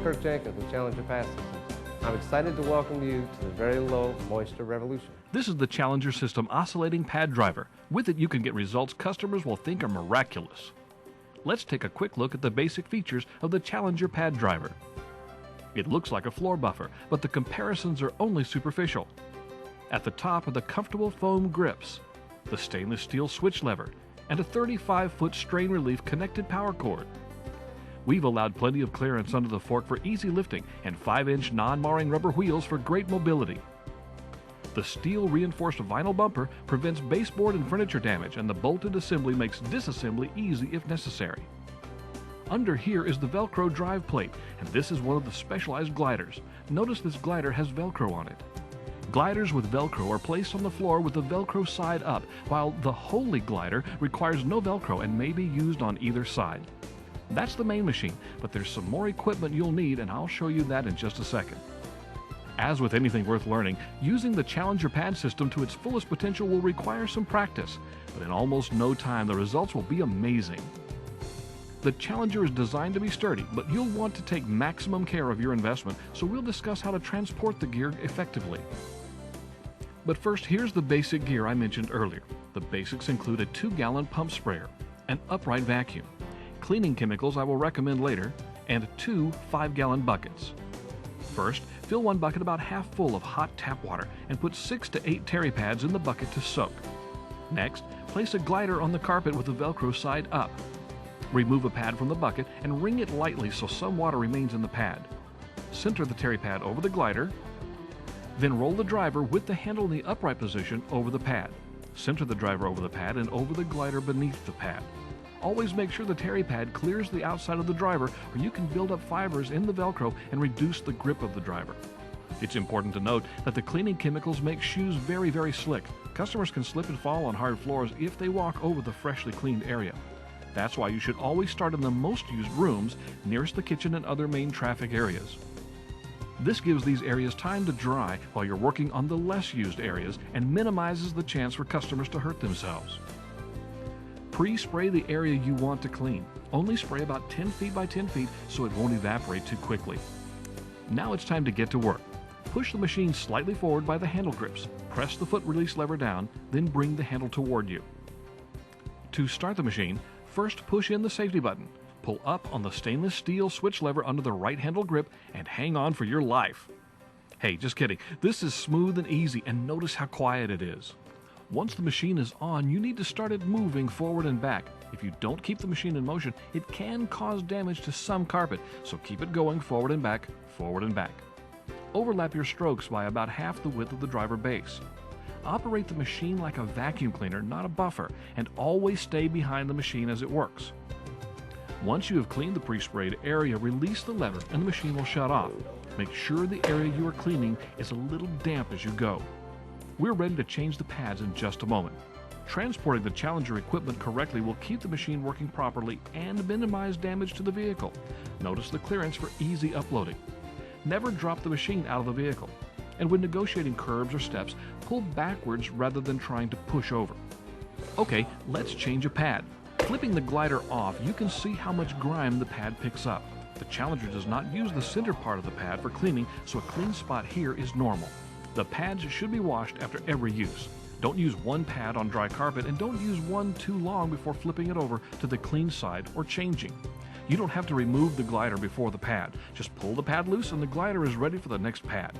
Kirk Jenkins with Challenger Pad Systems. I'm excited to welcome you to the very low moisture revolution. This is the Challenger System oscillating pad driver. With it, you can get results customers will think are miraculous. Let's take a quick look at the basic features of the Challenger pad driver. It looks like a floor buffer, but the comparisons are only superficial. At the top are the comfortable foam grips, the stainless steel switch lever, and a 35-foot strain relief connected power cord. We've allowed plenty of clearance under the fork for easy lifting and 5-inch non-marring rubber wheels for great mobility. The steel reinforced vinyl bumper prevents baseboard and furniture damage, and the bolted assembly makes disassembly easy if necessary. Under here is the Velcro drive plate, and this is one of the specialized gliders. Notice this glider has Velcro on it. Gliders with Velcro are placed on the floor with the Velcro side up, while the Holy glider requires no Velcro and may be used on either side. That's the main machine, but there's some more equipment you'll need, and I'll show you that in just a second. As with anything worth learning, using the Challenger pad system to its fullest potential will require some practice, but in almost no time the results will be amazing. The Challenger is designed to be sturdy, but you'll want to take maximum care of your investment, so we'll discuss how to transport the gear effectively. But first, here's the basic gear I mentioned earlier. The basics include a 2-gallon pump sprayer, an upright vacuum, cleaning chemicals I will recommend later, and 2 5-gallon buckets. First, fill one bucket about half full of hot tap water and put 6 to 8 terry pads in the bucket to soak. Next, place a glider on the carpet with the Velcro side up. Remove a pad from the bucket and wring it lightly so some water remains in the pad. Center the terry pad over the glider, then roll the driver with the handle in the upright position over the pad. Center the driver over the pad and over the glider beneath the pad. Always make sure the terry pad clears the outside of the driver, or you can build up fibers in the Velcro and reduce the grip of the driver. It's important to note that the cleaning chemicals make shoes very, very slick. Customers can slip and fall on hard floors if they walk over the freshly cleaned area. That's why you should always start in the most used rooms nearest the kitchen and other main traffic areas. This gives these areas time to dry while you're working on the less used areas and minimizes the chance for customers to hurt themselves. Pre-spray the area you want to clean. Only spray about 10 feet by 10 feet so it won't evaporate too quickly. Now it's time to get to work. Push the machine slightly forward by the handle grips. Press the foot release lever down, then bring the handle toward you. To start the machine, first push in the safety button. Pull up on the stainless steel switch lever under the right handle grip and hang on for your life. Hey, just kidding. This is smooth and easy, and notice how quiet it is. Once the machine is on, you need to start it moving forward and back. If you don't keep the machine in motion, it can cause damage to some carpet, so keep it going forward and back, forward and back. Overlap your strokes by about half the width of the driver base. Operate the machine like a vacuum cleaner, not a buffer, and always stay behind the machine as it works. Once you have cleaned the pre-sprayed area, release the lever and the machine will shut off. Make sure the area you are cleaning is a little damp as you go. We're ready to change the pads in just a moment. Transporting the Challenger equipment correctly will keep the machine working properly and minimize damage to the vehicle. Notice the clearance for easy uploading. Never drop the machine out of the vehicle. And when negotiating curbs or steps, pull backwards rather than trying to push over. Okay, let's change a pad. Flipping the glider off, you can see how much grime the pad picks up. The Challenger does not use the center part of the pad for cleaning, so a clean spot here is normal. The pads should be washed after every use. Don't use one pad on dry carpet, and don't use one too long before flipping it over to the clean side or changing. You don't have to remove the glider before the pad. Just pull the pad loose and the glider is ready for the next pad.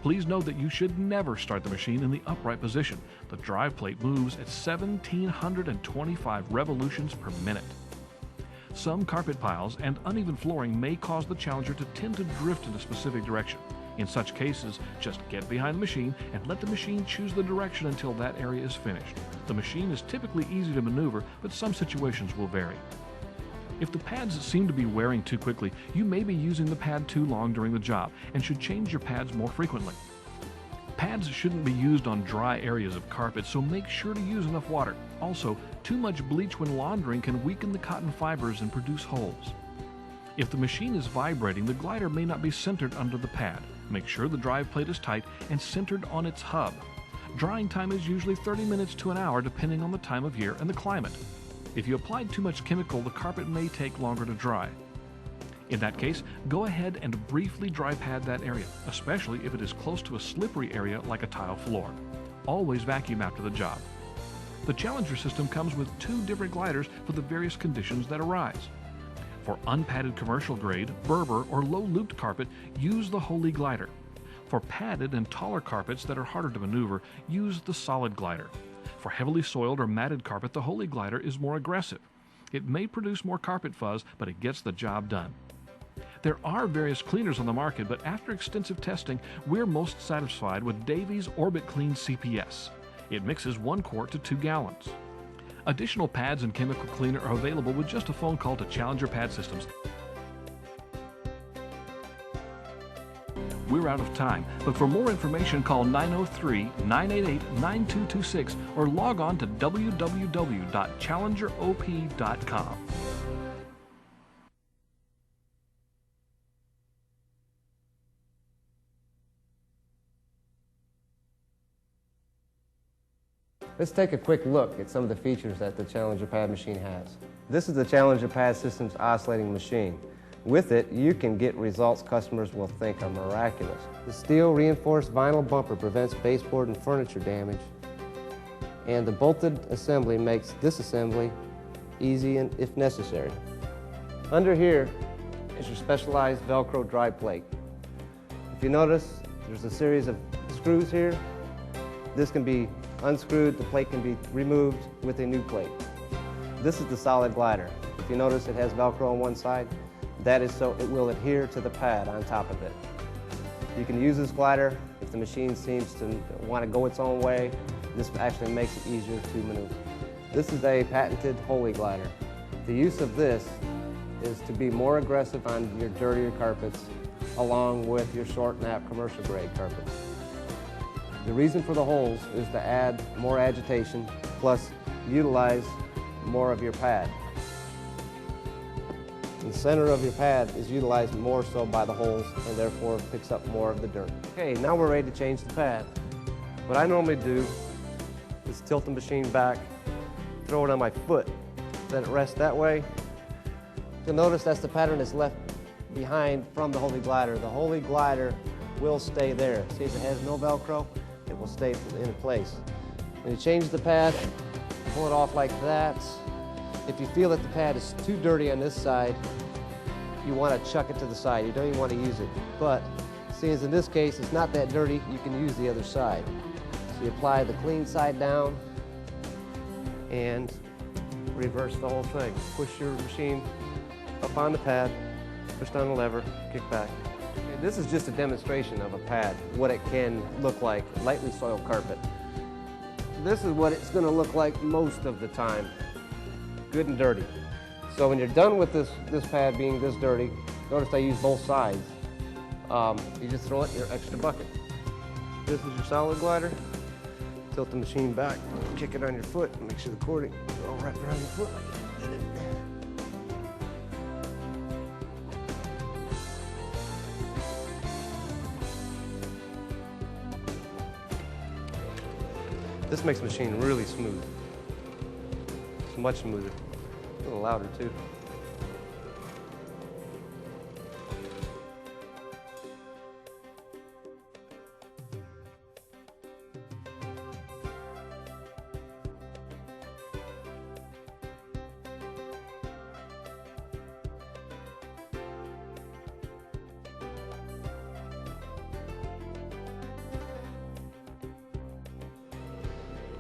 Please note that you should never start the machine in the upright position. The drive plate moves at 1,725 revolutions per minute. Some carpet piles and uneven flooring may cause the Challenger to tend to drift in a specific direction. In such cases, just get behind the machine and let the machine choose the direction until that area is finished. The machine is typically easy to maneuver, but some situations will vary. If the pads seem to be wearing too quickly, you may be using the pad too long during the job and should change your pads more frequently. Pads shouldn't be used on dry areas of carpet, so make sure to use enough water. Also, too much bleach when laundering can weaken the cotton fibers and produce holes. If the machine is vibrating, the glider may not be centered under the pad. Make sure the drive plate is tight and centered on its hub. Drying time is usually 30 minutes to an hour depending on the time of year and the climate. If you applied too much chemical, the carpet may take longer to dry. In that case, go ahead and briefly dry pad that area, especially if it is close to a slippery area like a tile floor. Always vacuum after the job. The Challenger system comes with 2 different gliders for the various conditions that arise. For unpadded commercial grade, Berber, or low-looped carpet, use the Holy Glider. For padded and taller carpets that are harder to maneuver, use the Solid Glider. For heavily soiled or matted carpet, the Holy Glider is more aggressive. It may produce more carpet fuzz, but it gets the job done. There are various cleaners on the market, but after extensive testing, we're most satisfied with Davies Orbit Clean CPS. It mixes 1 quart to 2 gallons. Additional pads and chemical cleaner are available with just a phone call to Challenger Pad Systems. We're out of time, but for more information call 903-988-9226 or log on to www.challengerop.com. Let's take a quick look at some of the features that the Challenger Pad machine has. This is the Challenger Pad Systems oscillating machine. With it, you can get results customers will think are miraculous. The steel reinforced vinyl bumper prevents baseboard and furniture damage, and the bolted assembly makes disassembly easy and if necessary. Under here is your specialized Velcro dry plate. If you notice, there's a series of screws here. This can be unscrewed, the plate can be removed with a new plate. This is the Solid Glider. If you notice, it has Velcro on one side. That is so it will adhere to the pad on top of it. You can use this glider if the machine seems to want to go its own way. This actually makes it easier to maneuver. This is a patented Holy Glider. The use of this is to be more aggressive on your dirtier carpets along with your short nap commercial grade carpets. The reason for the holes is to add more agitation, plus utilize more of your pad. The center of your pad is utilized more so by the holes and therefore picks up more of the dirt. Okay, now we're ready to change the pad. What I normally do is tilt the machine back, throw it on my foot, let it rest that way. You'll notice that's the pattern that's left behind from the Holy Glider. The Holy Glider will stay there. See, if it has no Velcro, it will stay in place. When you change the pad, pull it off like that. If you feel that the pad is too dirty on this side, you want to chuck it to the side. You don't even want to use it. But seeing as in this case it's not that dirty, you can use the other side. So you apply the clean side down and reverse the whole thing. Push your machine up on the pad, push down the lever, kick back. And this is just a demonstration of a pad, what it can look like, lightly soiled carpet. This is what it's going to look like most of the time. Good and dirty. So when you're done with this pad being this dirty, notice I use both sides. You just throw it in your extra bucket. This is your Solid Glider. Tilt the machine back, kick it on your foot, and make sure the cording is all wrapped around your foot. This makes the machine really smooth. It's much smoother. A little louder too.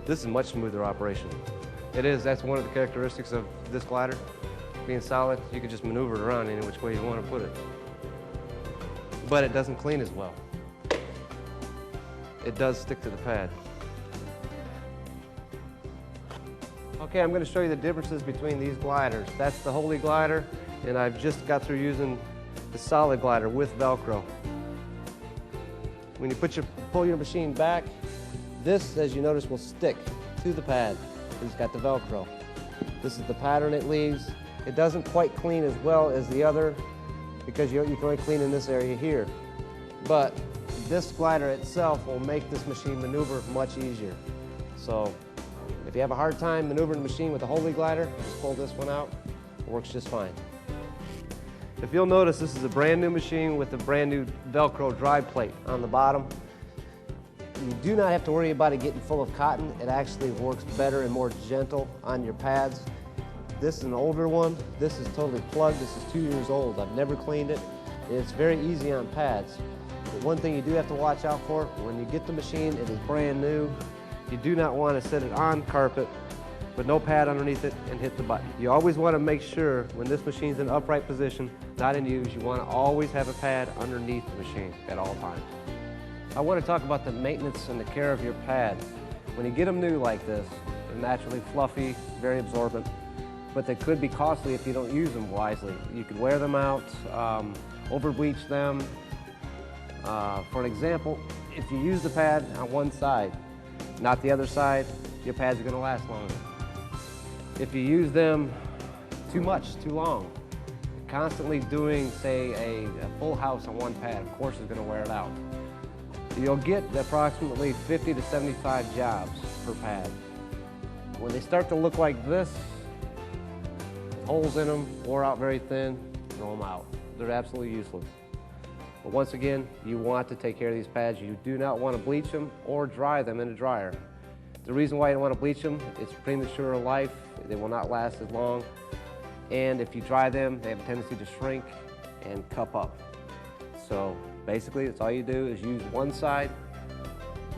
This is a much smoother operation. It is, that's one of the characteristics of this glider. Being solid, you can just maneuver it around any which way you want to put it. But it doesn't clean as well. It does stick to the pad. Okay, I'm going to show you the differences between these gliders. That's the Holy Glider, and I've just got through using the Solid Glider with Velcro. When you pull your machine back, this, as you notice, will stick to the pad. It's got the Velcro. This is the pattern it leaves. It doesn't quite clean as well as the other because you can only clean in this area here. But this glider itself will make this machine maneuver much easier. So if you have a hard time maneuvering the machine with the Holy Glider, just pull this one out. It works just fine. If you'll notice, this is a brand new machine with a brand new Velcro dry plate on the bottom. You do not have to worry about it getting full of cotton. It actually works better and more gentle on your pads. This is an older one. This is totally plugged. This is 2 years old. I've never cleaned it. It's very easy on pads. But one thing you do have to watch out for, when you get the machine, it is brand new. You do not want to set it on carpet with no pad underneath it and hit the button. You always want to make sure when this machine's in upright position, not in use, you want to always have a pad underneath the machine at all times. I want to talk about the maintenance and the care of your pads. When you get them new like this, they're naturally fluffy, very absorbent, but they could be costly if you don't use them wisely. You could wear them out, over bleach them. For an example, if you use the pad on one side, not the other side, your pads are going to last longer. If you use them too much, too long, constantly doing, say, a full house on one pad, of course, is going to wear it out. You'll get approximately 50 to 75 jobs per pad. When they start to look like this, holes in them, wore out very thin, throw them out. They're absolutely useless. But once again, you want to take care of these pads. You do not want to bleach them or dry them in a dryer. The reason why you don't want to bleach them, it's premature life. They will not last as long. And if you dry them, they have a tendency to shrink and cup up. So basically, that's all you do is use one side.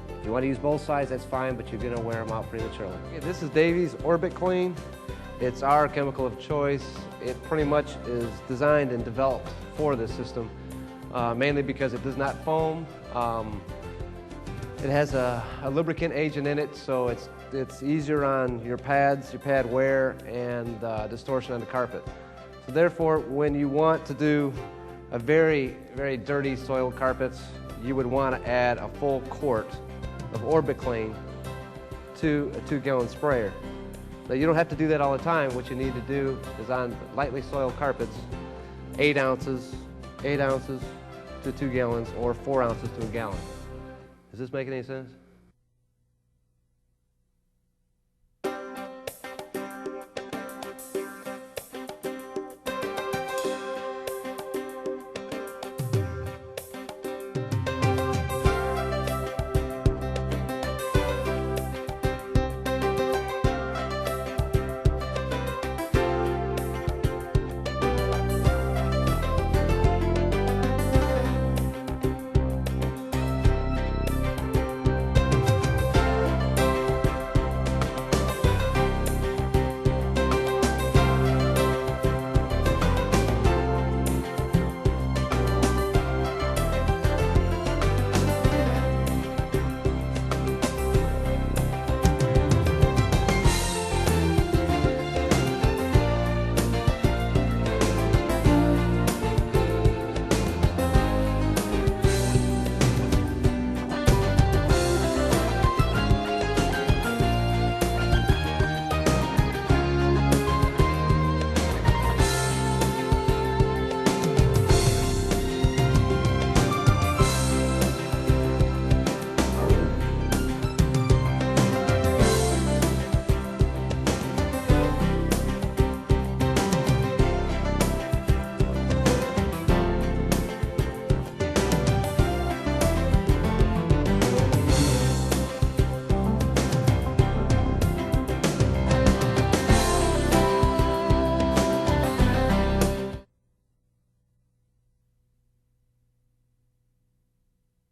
If you want to use both sides, that's fine, but you're going to wear them out prematurely. Okay, this is Davy's Orbit Clean. It's our chemical of choice. It pretty much is designed and developed for this system, mainly because it does not foam. It has a lubricant agent in it, so it's easier on your pads, your pad wear, and distortion on the carpet. So therefore, when you want to do a very, very dirty soiled carpets, you would want to add a full quart of Orbit Clean to a 2-gallon sprayer. Now, you don't have to do that all the time. What you need to do is on lightly soiled carpets, 8 ounces to 2 gallons, or 4 ounces to a gallon. Does this make any sense?